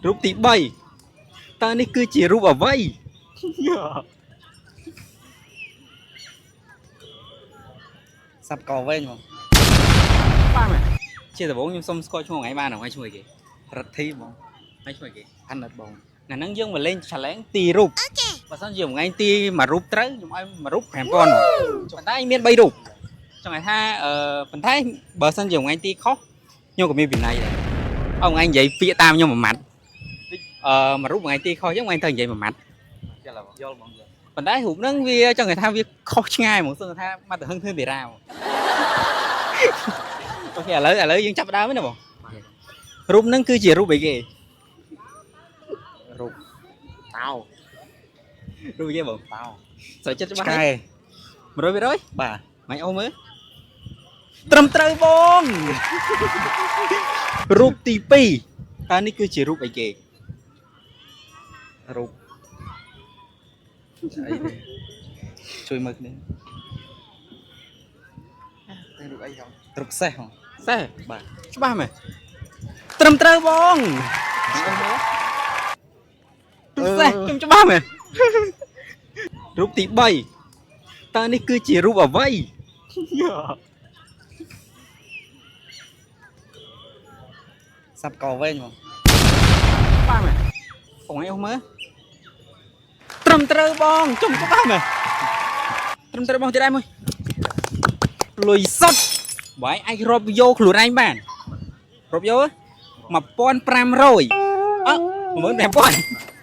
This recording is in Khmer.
รูปទី3តើនេះគឺជារូបអ្វីសាប់កវិញហ្មងបាទមែនជាដំបូងខ្ញុំសុំស្គាល់ឈ្មោះថ្ងៃបានហើយឈ្មោះគេរដ្ឋីហ្មងហើយឈ្មោះគេអាណិតបងថ្ងៃហ្នឹងយើងមកលេង challenge ទីរូបបើសិនជាថ្ងៃទីមួយរូបត្រូវខ្ញុំឲ្យមួយរូប 5000 ប៉ុន្តែមាន3រូបចង់ឲ្យថាប៉ុន្តែបើសិនជាថ្ងៃទីខុសខ្ញុំក៏មានវិន័យដែរអត់ថ្ងៃនិយាយពាក្យតាមខ្ញុំមួយម៉ាត់មួយរូបថ្ងៃទីខុសអញ្ចឹងថ្ងៃទៅនិយាយមួយម៉ាត់យល់ហ្មងប៉ុន្តែរូបហ្នឹងវាចង់ថាវាខុសឆ្ងាយហ្មងសឹងថាមកទៅហឹងធ្វើតារាហ្មងអូខេឥឡូវយើងចាប់ដើមណាបងរូបហ្នឹងគឺជារូបអីគេរូបតោរូបគេបងតោស្រេចចិត្តច្បាស់ហើយ 100% បាទមិនអូមើលត្រឹមត្រូវបងរូបទី2តើនេះគឺជារូបអីគេរូបអីទេជួយមើលគ្នារូបអីហ៎រូបសេះហ៎សេះបាទច្បាស់មែនត្រឹមត្រូវបងរូបសេះខ្ញុំច្បាស់មែនរូបទី3តើនេះគឺជារូបអ្វីសាប់កវិញហ្មងបាទមែនបងឯងមើលត្រឹមត្រូវបងជុំច្បាស់មែនត្រឹមត្រូវបងទៀតឯងមួយលុយសុតបើឯងអាចរាប់យកខ្លួនឯងបានរាប់យក1500 15000